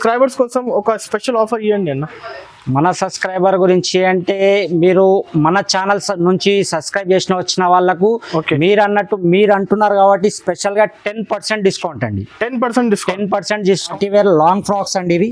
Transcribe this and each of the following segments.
Subscribers కోసం ఒక special offer ఇవ్వండి అన్న. మన సబ్స్క్రైబర్ గురించి అంటే మీరు మన ఛానల్ నుంచి సబ్స్క్రైబ్ చేసిన వచ్చిన వాళ్ళకు మీరు అంటున్నారు కాబట్టి స్పెషల్ గా 10% డిస్కౌంట్ అండి. 10% డిస్కౌంట్. వేర్ లాంగ్ ఫ్రాక్స్ అండి ఇవి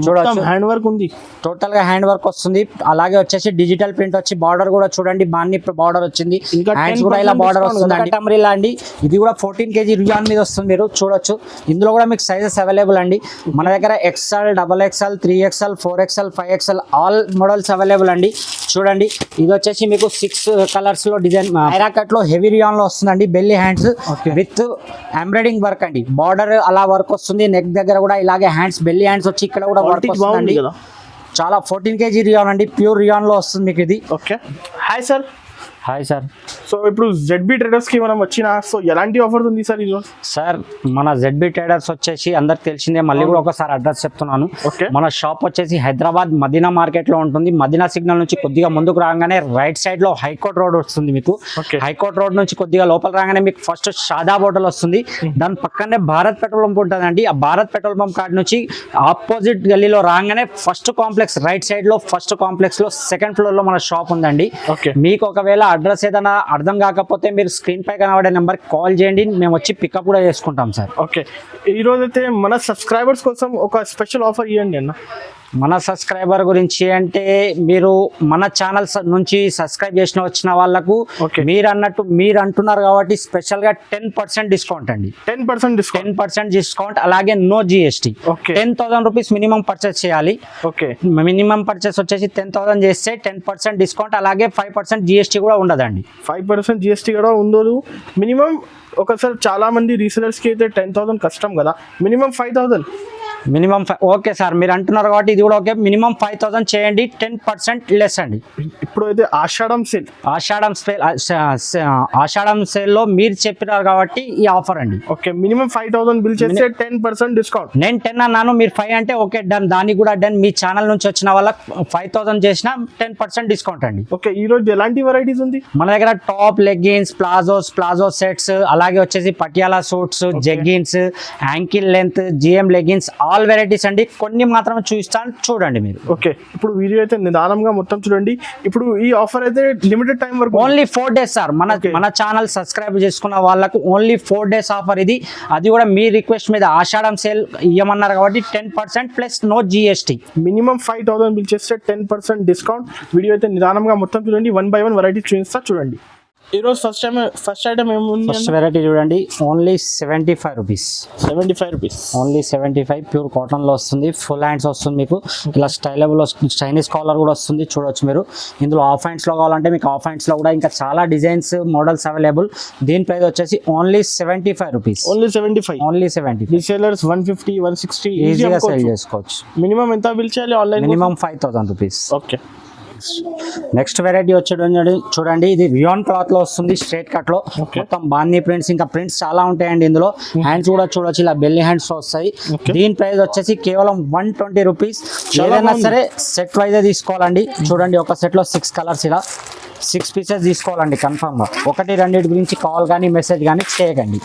చూడొచ్చు. హ్యాండ్ వర్క్ ఉంది, టోటల్ గా హ్యాండ్ వర్క్ వస్తుంది. అలాగే వచ్చేసి డిజిటల్ ప్రింట్ వచ్చి బార్డర్ కూడా చూడండి బాన్ని బార్డర్ వచ్చింది. హ్యాండ్స్ కూడా ఇలా బార్డర్ వస్తుంది అండి. అంబ్రెల్లా అండి ఇది కూడా 14 kg రియాన్ మీద వస్తుంది. మీరు చూడొచ్చు ఇందులో కూడా మీకు సైజెస్ అవైలబుల్ అండి. మన దగ్గర XL, XXL, 3XL, 4XL, 5XL all models available అండి. చూడండి ఇది వచ్చేసి మీకు 6 కలర్స్ లో డిజైన్ ఐరా కట్ లో హెవీ రియాన్ లో వస్తుందండి. Bell hands with embroidering work అండి. బార్డర్ అలా వర్క్ వస్తుంది. నెక్ దగ్గర కూడా ఇలాగే హ్యాండ్స్ బెల్లీ హ్యాండ్స్ వచ్చి ఇక్కడ కూడా వర్క్ వస్తుందండి. చాలా 14 kg రియాన్ అండి. ప్యూర్ రియాన్ లో వస్తుంది మీకు ఇది. Okay hi sir. Hi sir. So ఇప్పుడు ZB ట్రేడర్స్ కి మనం వచ్చిన సో ఎలాంటి ఆఫర్ ఉంది సార్ ఈరోజు? సార్ మన ZB ట్రేడర్స్ వచ్చేసి అందరికి తెలిసిందే, మళ్ళీ కూడా ఒకసారి అడ్రస్ చెప్తున్నాను. మన షాప్ వచ్చేసి హైదరాబాద్ మదీనా మార్కెట్ లో ఉంటుంది. మదీనా సిగ్నల్ నుంచి కొద్దిగా ముందుకు రాగానే రైట్ సైడ్ లో హైకోర్ట్ రోడ్ వస్తుంది మీకు. హైకోర్ట్ రోడ్ నుంచి కొద్దిగా లోపల రాగానే మీకు ఫస్ట్ షాదాబ్ హోటల్ వస్తుంది. దాని పక్కనే భారత్ పెట్రోల్ పంప్ ఉంటుందండి. ఆ భారత్ పెట్రోల్ పంప్ కాడ నుంచి ఆపోజిట్ గల్లీలో రాగానే ఫస్ట్ కాంప్లెక్స్ రైట్ సైడ్ లో ఫస్ట్ కాంప్లెక్స్ లో సెకండ్ ఫ్లోర్ లో మన షాప్ ఉందండి. మీకు ఒకవేళ అడ్రస్ ఏదైనా అర్థం కాకపోతే మీరు స్క్రీన్ పై కనబడే నెంబర్ కాల్ చేయండి, మేము వచ్చి పికప్ కూడా చేసుకుంటాం సార్. ఓకే ఈ రోజు అయితే మన సబ్స్క్రైబర్స్ కోసం ఒక స్పెషల్ ఆఫర్ ఇవ్వండి అన్న. మన సబ్స్క్రైబర్ గురించి అంటే మీరు మన ఛానల్ నుంచి సబ్స్క్రైబ్ చేసిన వచ్చిన వాళ్ళకు మీరు అంటున్నారు కాబట్టి స్పెషల్ గా 10% డిస్కౌంట్ అండి. 10% డిస్కౌంట్. అలాగే no GST. 10,000 rupees minimum purchase చేయాలి. మినిమం పర్చేస్ వచ్చేసి 10,000 చేస్తే 10% డిస్కౌంట్. అలాగే 5% GST కూడా ఉండదండి. 5% GST కూడా ఉండదు. మినిమం ఒకసారి చాలా మంది రీసెలర్స్ కి అయితే 10,000 కష్టం కదా, మినిమం 5,000 మినిమం. ఓకే సార్ మీరు అంటున్నారు కాబట్టి ఇది కూడా ఓకే. మినిమం 5,000 చేయండి. 10% లెస్ అండి. ఇప్పుడు అయితే ఆషాఢం సేల్ లో మీరు చెప్పినారు కాబట్టి ఈ ఆఫర్ అండి. ఓకే మినిమం 5,000 బిల్ చేస్తే 10% డిస్కౌంట్. నేను 10 అన్నాను, మీరు 5 అంటే ఓకే డన్. దానికి కూడా డన్. మీ ఛానల్ నుంచి వచ్చిన వాళ్ళకి 5,000 చేసిన 10% డిస్కౌంట్ అండి. ఓకే ఈ రోజు ఎలాంటి వెరైటీస్ ఉంది మన దగ్గర? టాప్, లెగ్గిన్స్, ప్లాజో సెట్స్, అలాగే వచ్చేసి Patiala suits, jeggings, ankle length, GM leggings all varieties అండి. కొన్ని మాత్రం చూపిస్తాను చూడండి మీరు. ఓకే ఇప్పుడు వీడియో అయితే నిదానంగా మొత్తం చూడండి. ఇప్పుడు ఈ ఆఫర్ అయితే లిమిటెడ్ టైం వరకు, ఓన్లీ 4 డేస్ సార్. మన ఛానల్ సబ్స్క్రైబ్ చేసుకున్న వాళ్ళకు ఓన్లీ 4 డేస్ ఆఫర్ ఇది. అది కూడా మీ రిక్వెస్ట్ మీద ఆషాఢం సేల్ ఇవ్వమన్నారు కాబట్టి 10% plus no GST. Minimum 5,000 bill చేస్తే 10% డిస్కౌంట్. వీడియో అయితే నిదానంగా మొత్తం చూడండి. 1 by 1 వెరైటీ చూపిస్తా చూడండి. ఈరోజు ఫస్ట్ ఐటమ్ ఏముంది? ఫస్ట్ వెరైటీ చూడండి. Only 75 rupees. Only 75. Pure cotton లో వస్తుంది. ఫుల్ హ్యాండ్స్ వస్తుంది మీకు. ఇలా స్టైలబుల్ చైనీస్ కాలర్ కూడా వస్తుంది చూడొచ్చు మీరు. ఇందులో ఆఫ్ హ్యాండ్స్ లో కావాలంటే మీకు ఆఫ్ హ్యాండ్స్ లో కూడా ఇంకా చాలా డిజైన్స్ మోడల్స్ అవైలబుల్. దీని ప్రైస్ వచ్చేసి ఓన్లీ 75 రూపీస్. ఓన్లీ 75. రీసేలర్స్ 150, 160 ఈజీగా సేల్ చేసుకోవచ్చు. మినిమం ఎంత బిల్ చేయాలి online? Minimum 5,000 rupees. Okay next variety వచ్చేది చూడండి. ఇది రియాన్ క్లాత్ లో వస్తుంది. స్ట్రైట్ కట్ లో మొత్తం బాందీ ప్రింట్స్, ఇంకా ప్రింట్స్ చాలా ఉంటాయండి ఇందులో. హ్యాండ్స్ కూడా చూడొచ్చు ఇలా బెల్లీ హ్యాండ్స్ వస్తాయి. దీని ప్రైస్ వచ్చేసి కేవలం 120 రూపీస్. ఏదైనా సరే సెట్ వైజ్ తీసుకోవాలండి. చూడండి ఒక సెట్ లో 6 కలర్స్ ఇలా 6 పీసెస్ తీసుకోవాలండి కన్ఫర్మ్ గా. 1, 2 గురించి కాల్ కానీ మెసేజ్ కానీ చేయకండి.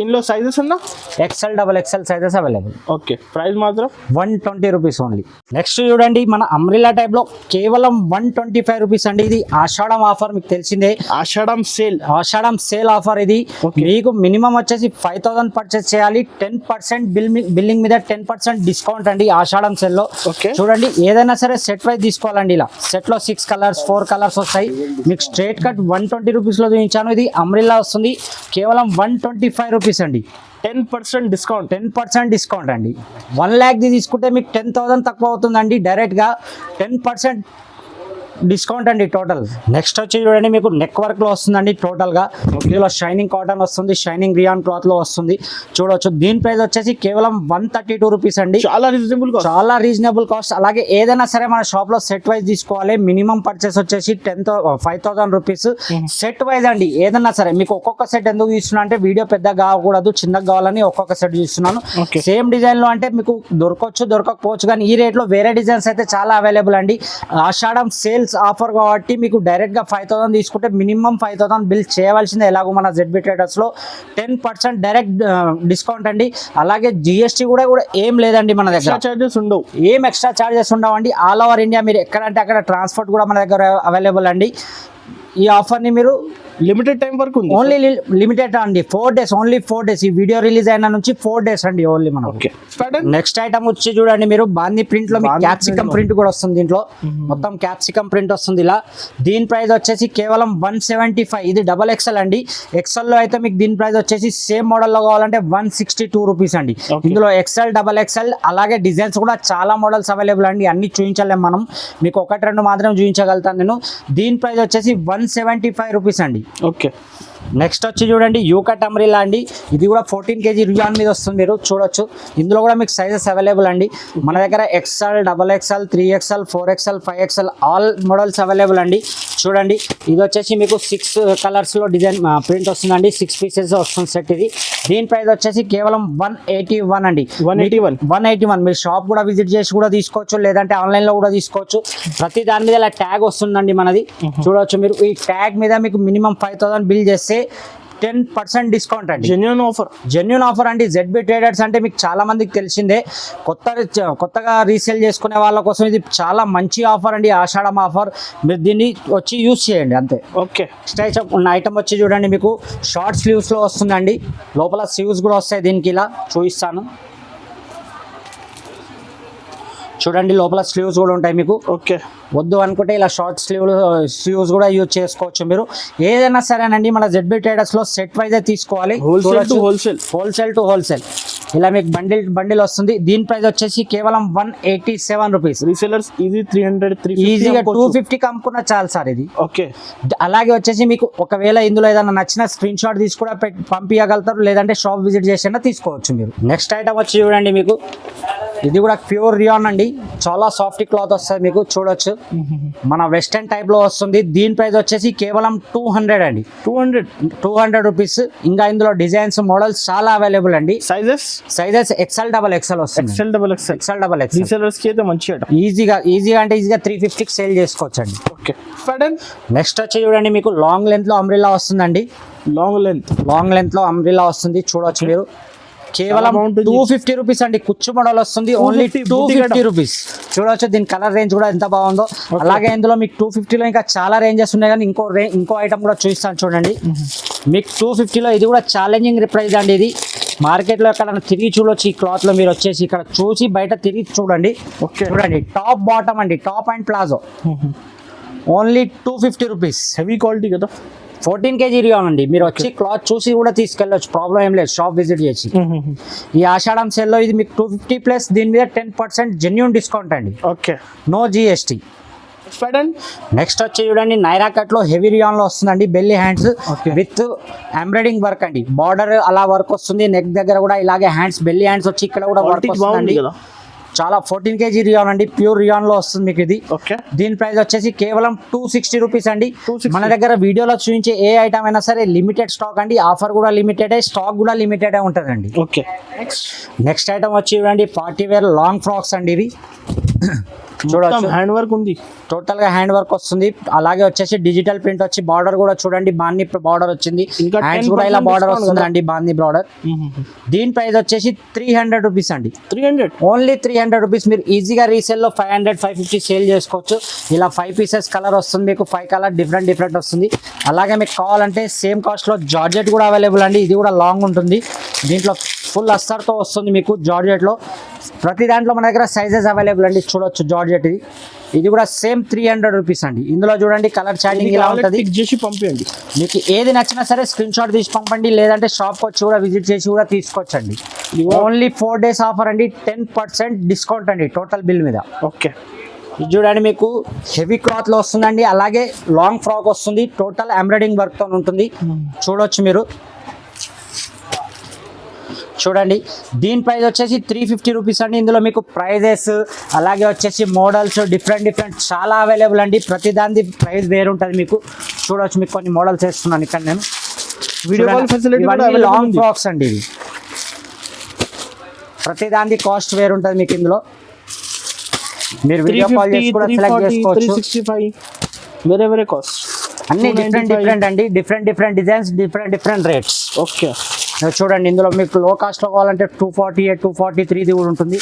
ఇందులో సైజెస్ ఉన్నా XL, XXL sizes available. Okay price మాత్రం 120 రూపీస్ ఓన్లీ. నెక్స్ట్ చూడండి మన అంబ్రెల్లా టైప్ లో కేవలం 125 రూపీస్ అండి. ఇది ఆషాఢం ఆఫర్ మీకు తెలిసిందే. ఆషాఢం సేల్ ఆఫర్ ఇది. మీకు మినిమం వచ్చేసి 5,000 పర్చేస్ చేయాలి. 10% బిల్లింగ్ మీద 10% డిస్కౌంట్ అండి ఆషాఢం సేల్ లో. చూడండి ఏదైనా సరే సెట్ వైజ్ తీసుకోవాలండి. ఇలా సెట్ లో 6 కలర్స్ 4 కలర్స్ వస్తాయి మీకు. స్ట్రైట్ కట్ 120 రూపీస్ లో చూపించాను. ఇది అంబ్రెల్లా వస్తుంది. కేవలం 125 రూపీస్ అండి. 10% డిస్కౌంట్. 10% డిస్కౌంట్ అండి. 1 lakh తీసుకుంటే మీకు 10,000 తక్కువ అవుతుందండి. డైరెక్ట్ గా 10% డిస్కౌంట్ అండి టోటల్. నెక్స్ట్ వచ్చి చూడండి మీకు నెక్ వర్క్ లో వస్తుందండి టోటల్ గా. ఇందులో షైనింగ్ కాటన్ వస్తుంది, షైనింగ్ రియాన్ క్లాత్ లో వస్తుంది చూడొచ్చు. దీని ప్రైస్ వచ్చేసి కేవలం 132 రూపీస్ అండి. చాలా రీజనబుల్ కాస్ట్. అలాగే ఏదైనా సరే మన షాప్ లో సెట్ వైజ్ తీసుకోవాలి. మినిమం పర్చేస్ వచ్చేసి 5,000 రూపీస్ సెట్ వైజ్ అండి. ఏదైనా సరే మీకు ఒక్కొక్క సెట్ ఎందుకు తీస్తున్నా అంటే వీడియో పెద్దగా కాకూడదు, చిన్నగా కావాలని ఒక్కొక్క సెట్ తీస్తున్నాను. సేమ్ డిజైన్ లో అంటే మీకు దొరకవచ్చు దొరకకపోవచ్చు, కానీ ఈ రేట్ లో వేరే డిజైన్స్ అయితే చాలా అవైలబుల్ అండి. ఆషాఢం సేల్ సేల్స్ ఆఫర్ కాబట్టి మీకు డైరెక్ట్ గా 5,000 తీసుకుంటే మినిమం 5,000 బిల్ చేయవలసిందే. ఎలాగో మన ZB Traders లో 10% డైరెక్ట్ డిస్కౌంట్ అండి. అలాగే జిఎస్టీ కూడా ఏం లేదండి మన దగ్గర. చార్జెస్ ఉండవు, ఏం ఎక్స్ట్రా చార్జెస్ ఉండవండి. ఆల్ ఓవర్ ఇండియా మీరు ఎక్కడంటే అక్కడ ట్రాన్స్పోర్ట్ కూడా మన దగ్గర అవైలబుల్ అండి. ఈ ఆఫర్ని మీరు లిమిటెడ్ టైం వరకు ఉంది, ఓన్లీ లిమిటెడ్ అండి. 4 days, ఓన్లీ 4 days. ఈ వీడియో రిలీజ్ అయిన నుంచి 4 days అండి ఓన్లీ మనం. నెక్స్ట్ ఐటమ్ వచ్చి చూడండి మీరు బాందీ ప్రింట్ లో క్యాప్సికమ్ ప్రింట్ కూడా వస్తుంది. దీంట్లో మొత్తం క్యాప్సికమ్ ప్రింట్ వస్తుంది ఇలా. దీని ప్రైస్ వచ్చేసి కేవలం 175. ఇది XXL అండి. XL లో అయితే మీకు దీని ప్రైస్ వచ్చేసి సేమ్ మోడల్ లో కావాలంటే 162 రూపీస్ అండి. ఇందులో XL, XXL అలాగే డిజైన్స్ కూడా చాలా మోడల్స్ అవైలబుల్ అండి. అన్ని చూపించలేము మనం, మీకు 1-2 మాత్రం చూపించగలుగుతాను నేను. దీని ప్రైస్ వచ్చేసి 175 రూపీస్ అండి. ఓకే. నెక్స్ట్ వచ్చి చూడండి యూకట్ అంబ్రెల్లా అండి. ఇది కూడా 14 kg రియాన్ మీద వస్తుంది, మీరు చూడొచ్చు. ఇందులో కూడా మీకు సైజెస్ అవైలబుల్ అండి. మన దగ్గర XL, XXL, 3XL, 4XL, 5XL all models available అండి. చూడండి ఇది వచ్చేసి మీకు 6 కలర్స్ లో డిజైన్ ప్రింట్ వస్తుందండి. 6 పీసెస్ వస్తుంది సెట్ ఇది. దీని ప్రైస్ వచ్చేసి కేవలం 181 అండి. 181. మీరు షాప్ కూడా విజిట్ చేసి కూడా తీసుకోవచ్చు, లేదంటే ఆన్లైన్ లో కూడా తీసుకోవచ్చు. ప్రతి దాని మీద ఇలా ట్యాగ్ వస్తుందండి మనది, చూడొచ్చు మీరు. ఈ ట్యాగ్ మీద మీకు మినిమం 5,000 బిల్ చేస్తే 10% డిస్కౌంట్ అండి. జెన్యూన్ ఆఫర్ అండి. ZB Traders అంటే మీకు చాలా మందికి తెలిసిందే. కొత్తగా రీసేల్ చేసుకునే వాళ్ళ కోసం ఇది చాలా మంచి ఆఫర్ అండి, ఆషాఢం ఆఫర్. మీరు దీన్ని వచ్చి యూజ్ చేయండి అంతే. ఓకే. నెక్స్ట్ ఉన్న ఐటమ్ వచ్చి చూడండి మీకు షార్ట్ స్లీవ్స్ లో వస్తుందండి. లోపల స్లీవ్స్ కూడా వస్తాయి దీనికి, ఇలా చూపిస్తాను చూడండి. లోపల స్లీవ్స్ కూడా ఉంటాయి మీకు. ఓకే. వద్దు అనుకుంటే ఇలా షార్ట్ స్లీవ్స్ కూడా యూజ్ చేసుకోవచ్చు మీరు. ఏదైనా సరేనండి మన ZB Traders లో సెట్ వైజ్ తీసుకోవాలి, హోల్సేల్ టు హోల్సేల్. ఇలా మీకు బండిల్ వస్తుంది. దీని ప్రైస్ వచ్చేసి కేవలం 187 రూపీస్. రీసెలర్స్ ఇది 300 ఈజీగా 250 అమ్ముకున్న చాలు సార్ ఇది. ఓకే. అలాగే వచ్చేసి మీకు ఒకవేళ ఇందులో ఏదైనా నచ్చిన స్క్రీన్ షాట్ తీసి కూడా పంపించగలుగుతారు, లేదంటే షాప్ విజిట్ చేసినా తీసుకోవచ్చు మీరు. నెక్స్ట్ ఐటమ్ వచ్చి చూడండి మీకు ఇది కూడా ప్యూర్ రియాన్ అండి. చాలా సాఫ్ట్ క్లాత్ వస్తుంది మీకు, చూడొచ్చు. మన వెస్టర్న్ టైప్ లో వస్తుంది. దీని ప్రైస్ వచ్చేసి కేవలం 200 అండి. 200 రూపీస్. ఇంకా ఇందులో డిజైన్స్ మోడల్స్ చాలా అవైలబుల్ అండి. సైజెస్ XL, XXL వస్తుంది. ఈజీగా అంటే ఈజీగా 350 సేల్ చేసుకోవచ్చు అండి. ఓకే. నెక్స్ట్ వచ్చి చూడండి మీకు లాంగ్ లెంత్ లో అంబ్రెల్లా వస్తుందండి. లాంగ్ లెంత్ లో అంబ్రెల్లా వస్తుంది, చూడొచ్చు మీరు. కేవలం 250 రూపీస్ అండి. కుచ్చు మోడల్ వస్తుంది, ఓన్లీ 250 రూపీస్. చూడవచ్చు దీని కలర్ రేంజ్ కూడా ఎంత బాగుందో. అలాగే ఇందులో మీకు 250లో ఇంకా చాలా రేంజెస్ ఉన్నాయి, కానీ ఇంకో ఐటమ్ కూడా చూపిస్తాను చూడండి. మీకు 250లో ఇది కూడా ఛాలెంజింగ్ ప్రైస్ అండి. ఇది మార్కెట్లో ఎక్కడ తిరిగి చూడొచ్చు. ఈ క్లాత్ లో మీరు వచ్చేసి ఇక్కడ చూసి బయట తిరిగి చూడండి. చూడండి టాప్ బాటమ్ అండి, top and palazzo, only 250 rupees. Heavy quality కదా. 14 kg రియాన్ అండి. మీరు వచ్చి క్లాత్ చూసి కూడా తీసుకెళ్ళొచ్చు, ప్రాబ్లం ఏం లేదు, షాప్ విజిట్ చేసి. ఈ ఆషాఢం సేల్లో ఇది మీకు 250 ప్లస్ దీని మీద 10% జెన్యూన్ డిస్కౌంట్ అండి. ఓకే. No GST. నెక్స్ట్ వచ్చి చూడండి నైరా కట్ లో హెవీ రియాన్ లో వస్తుందండి. Bell hands with embroidering work అండి. బార్డర్ అలా వర్క్ వస్తుంది, నెక్ దగ్గర కూడా ఇలాగే హ్యాండ్స్, బెల్లీ హ్యాండ్స్ వచ్చి ఇక్కడ కూడా వర్క్ వస్తుందండి. చాలా 14 kg రియాన్ అండి. ప్యూర్ రియాన్ లో వస్తుంది మీకు ఇది. దీని ప్రైస్ వచ్చేసి కేవలం 260 రూపీస్ అండి. మన దగ్గర వీడియోలో చూపించే ఏ ఐటమ్ అయినా సరే లిమిటెడ్ స్టాక్ అండి. ఆఫర్ కూడా లిమిటెడ్, స్టాక్ కూడా లిమిటెడ్ ఉంటుందండి. ఓకే. నెక్స్ట్ ఐటమ్ వచ్చి చూడండి పార్టీ వేర్ లాంగ్ ఫ్రాక్స్ అండి. ఇవి చూడొచ్చు, హ్యాండ్ వర్క్ ఉంది, టోటల్ గా హ్యాండ్ వర్క్ వస్తుంది. అలాగే వచ్చేసి డిజిటల్ ప్రింట్ వచ్చి బార్డర్ కూడా చూడండి బాందీ బార్డర్ వచ్చింది. హ్యాండ్స్ కూడా ఇలా బార్డర్ వస్తుంది అండి, బాందీ బార్డర్. దీని ప్రైస్ వచ్చేసి 300 రూపీస్ అండి. Only 300 rupees. మీరు ఈజీగా రీసేల్ లో 500, 550 సేల్ చేసుకోవచ్చు. ఇలా 5 పీసెస్ కలర్ వస్తుంది మీకు, 5 కలర్ డిఫరెంట్ వస్తుంది. అలాగే మీకు కావాలంటే సేమ్ కాస్ట్ లో జార్జెట్ కూడా అవైలబుల్ అండి. ఇది కూడా లాంగ్ ఉంటుంది. దీంట్లో ఫుల్ అస్తర్తో వస్తుంది మీకు జార్జెట్ లో. ప్రతి దాంట్లో మన దగ్గర సైజెస్ అవైలబుల్ అండి, చూడొచ్చు జార్జెట్. ఇది కూడా సేమ్ 300 రూపీస్ అండి. ఇందులో చూడండి కలర్ చాటింగ్ ఇలా ఉంటుంది. పంపించండి, మీకు ఏది నచ్చినా సరే స్క్రీన్ షాట్ తీసి పంపండి, లేదంటే షాప్కి వచ్చి కూడా విజిట్ చేసి కూడా తీసుకోవచ్చండి. ఓన్లీ 4 days ఆఫర్ అండి. 10% డిస్కౌంట్ అండి టోటల్ బిల్ మీద. ఓకే. ఇది చూడండి మీకు హెవీ క్లాత్ లో వస్తుందండి. అలాగే లాంగ్ ఫ్రాక్ వస్తుంది, టోటల్ ఎంబ్రాయిడింగ్ వర్క్ తో ఉంటుంది, చూడొచ్చు మీరు. చూడండి దీని ప్రైస్ వచ్చేసి 350 రూపీస్ అండి. ఇందులో మీకు ప్రైజెస్ అలాగే వచ్చేసి మోడల్స్ డిఫరెంట్ చాలా అవైలబుల్ అండి. ప్రతి దాని ప్రైస్ వేరు ఉంటుంది మీకు, చూడవచ్చు. మీకు కొన్ని మోడల్స్ వేస్తున్నాను ఇక్కడ నేను. వీడియో కాల్ ఫెసిలిటీ కూడా లాంగ్ ఫ్రాక్స్ అండి. ఇవి ప్రతి దాని కాస్ట్ వేరు ఉంటుంది మీకు. ఇందులో మీరు వీడియో కాల్ చేసి కూడా సెలెక్ట్ చేసుకోవచ్చు. 365 వేరే కాస్ట్ అన్ని డిఫరెంట్ అండి, different designs, different rates. Okay చూడండి ఇందులో మీకు లో కాస్ట్ లో కావాలంటే 248 243 కూడా ఉంటుంది.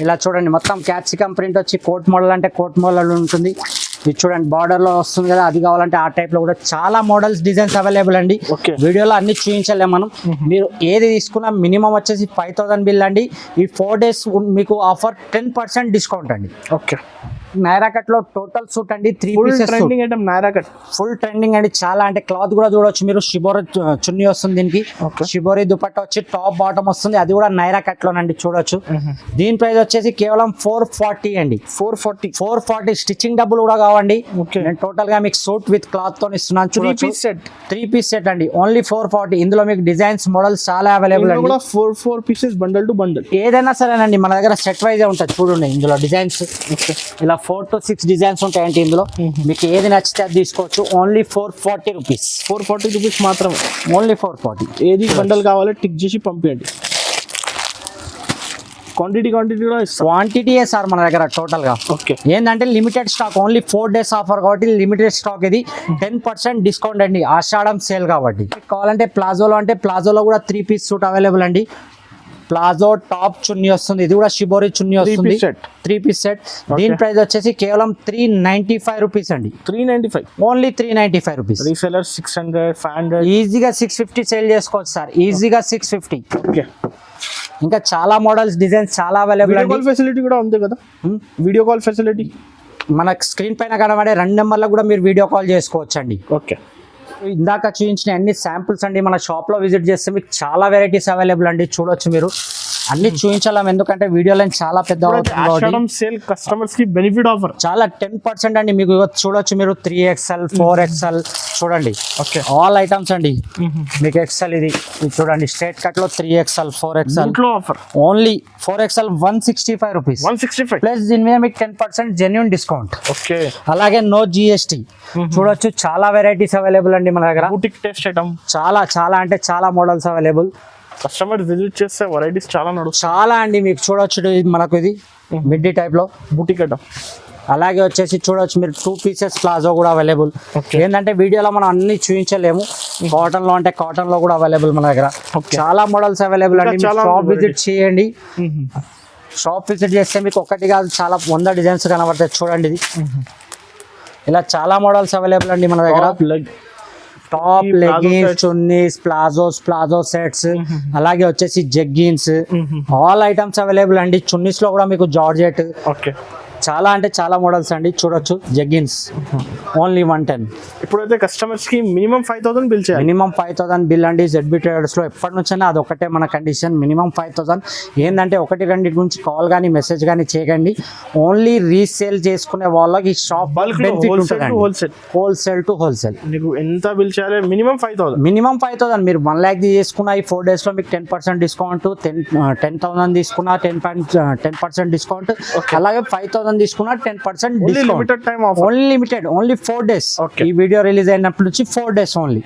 ఇలా చూడండి మొత్తం క్యాప్సికమ్ ప్రింట్ వచ్చి కోట్ మోడల్ అంటే కోట్ మోడల్ ఉంటుంది. ఇది చూడండి బార్డర్ లో వస్తుంది కదా, అది కావాలంటే ఆ టైప్ లో కూడా చాలా మోడల్స్ డిజైన్స్ అవైలబుల్ అండి. వీడియోలో అన్ని చూపించలేము మనం. మీరు ఏది తీసుకున్నా మినిమం వచ్చేసి 5000 బిల్ అండి. ఈ 4 days మీకు ఆఫర్ 10% డిస్కౌంట్ అండి. ఓకే నైరా కట్ లో టోటల్ సూట్ అండి, 3 pieces trending item Naira cut, full trending అండి. చాలా అంటే క్లాత్ కూడా చూడవచ్చు మీరు. షిబోరి చున్నీ వస్తుంది దీనికి, షిబోరి దుపట్టా వచ్చి టాప్ బాటమ్ వస్తుంది, అది కూడా నైరా కట్ లోనండి చూడొచ్చు. దీని ప్రైస్ వచ్చేసి కేవలం 440 అండి. 440 స్టిచ్చింగ్ డబ్బులు కూడా కావండి. నేను టోటల్ గా మీకు సూట్ విత్ క్లాత్ తో ఇస్తున్నాను. 3 piece సెట్ అండి, ఓన్లీ 440. ఇందులో మీకు డిజైన్స్ మోడల్స్ చాలా అవైలబుల్ అండి. 4 pieces బండల్ టు బండల్ ఏదైనా సరేనండి, మన దగ్గర సెట్ వైజ్ ఉంటుంది చూడండి. ఇందులో డిజైన్స్ ఇలా 4 to 6 డిజైన్స్ ఉంటాయండి. ఇందులో మీకు ఏది నచ్చితే అది తీసుకోవచ్చు. Only 440 rupees. 440 రూపీస్ మాత్రమే, ఓన్లీ 440. ఏది బండల్ కావాలో టిక్ చేసి పంపించండి. క్వాంటిటీ కూడా క్వాంటిటీయే సార్ మన దగ్గర టోటల్ గా. ఓకే ఏంటంటే limited stock, only 4 days offer కాబట్టి లిమిటెడ్ స్టాక్. ఇది 10% డిస్కౌంట్ అండి, ఆషాఢం సేల్ కాబట్టి. కావాలంటే ప్లాజోలో అంటే ప్లాజోలో కూడా 3 piece సూట్ అవైలబుల్ అండి. ప్లాజో టాప్ చున్నీ వస్తుంది, ఇది కూడా షిబోరి చున్నీ వస్తుంది. 3 piece సెట్. దీని ప్రైస్ వచ్చేసి కేవలం 395 రూపీస్ అండి. 395, ఓన్లీ 395 రూపీస్. రీసెలర్ 600 500 ఈజీగా 650 సేల్ చేసుకోవచ్చు సార్, ఈజీగా 650. ఓకే ఇంకా చాలా మోడల్స్ డిజైన్స్ చాలా అవైలబుల్ అండి. ఫెసిలిటీ కూడా ఉంది కదా, వీడియో కాల్ ఫెసిలిటీ మన స్క్రీన్ పైన కనబడే 2 నెంబర్లకు కూడా మీరు వీడియో కాల్ చేసుకోవచ్చు అండి. ఓకే ఇందాక చూపించిన అన్ని శాంపుల్స్ అండి. మన షాప్ లో విజిట్ చేస్తే మీకు చాలా వెరైటీస్ అవైలబుల్ అండి. చూడొచ్చు మీరు, అన్ని చూపించాం ఎందుకంటే వీడియో లైన్ చాలా పెద్ద సేల్ కస్టమర్స్ కి బెనిఫిట్ ఆఫర్ చాలా 10% అండి. మీకు చూడొచ్చు మీరు 3XL 4XL చూడండి. ఓకే ఆల్ ఐటమ్స్ అండి. మీకు XL ఇది చూడండి, స్ట్రైట్ కట్ లో 3XL 4XL offer only 4XL 165 rupees. 165 plus దీని మీద మీకు 10% జెన్యూన్ డిస్కౌంట్. ఓకే అలాగే నో GST. చూడొచ్చు చాలా వెరైటీస్ అవైలబుల్ అండి మన దగ్గర. బూటిక్ టెస్ట్ ఐటమ్ చాలా అంటే చాలా మోడల్స్ అవైలబుల్. కస్టమర్ విజిట్ చేస్తే వెరైటీస్ చాలా చాలా అండి. మీకు చూడొచ్చు మనకు ఇది మిడ్డీ టైప్ లో బూటిక్ ఐటమ్. అలాగే వచ్చేసి చూడొచ్చు మీరు 2 pieces ప్లాజో కూడా అవైలబుల్. ఏంటంటే వీడియోలో మనం అన్ని చూపించలేము. కాటన్ లో అంటే కాటన్ లో కూడా అవైలబుల్ మన దగ్గర. చాలా మోడల్స్ అవైలబుల్ అండి. షాప్ విజిట్ చేయండి. షాప్ విజిట్ చేస్తే మీకు ఒకటి కాదు చాలా 100 డిజైన్స్ కనబడతాయి. చూడండి ఇది ఇలా చాలా మోడల్స్ అవైలబుల్ అండి మన దగ్గర. Top leggings, chunnis, palazzo sets, అలాగే వచ్చేసి జెగ్గిన్స్, ఆల్ ఐటమ్స్ అవైలబుల్ అండి. చున్నీస్ లో కూడా మీకు జార్జెట్, చాలా అంటే చాలా మోడల్స్ అండి. చూడొచ్చు జెగ్గిన్స్ ఓన్లీ 110. ఇప్పుడైతే కస్టమర్స్ కి మినిమం 5000 బిల్ చేయాలి. మినిమం 5000 బిల్ అండి. ZB ట్రేడర్స్ లో ఎప్పటి నుంచైనా అది ఒకటే మన కండిషన్, మినిమం 5000. ఏంటంటే 1-2 గురించి కాల్ కానీ మెసేజ్ కానీ చేయకండి. ఓన్లీ రీసేల్ చేసుకునే వాళ్ళకి షాప్ బెనిఫిట్ ఉంటుంది. హోల్సేల్ టు హోల్సేల్ మీకు ఎంత బిల్ చేయాలి? మినిమం 5000. మినిమం 5000. మీరు 1 lakh తీసుకున్న ఈ 4 days లో మీకు 10% డిస్కౌంట్, 10,000 తీసుకున్న 10% డిస్కౌంట్, అలాగే 5000 తీసుకున్న 10% discount. Limited time offer, only 4 days. ఈ వీడియో రిలీజ్ అయినప్పటి నుంచి 4 days ఓన్లీ.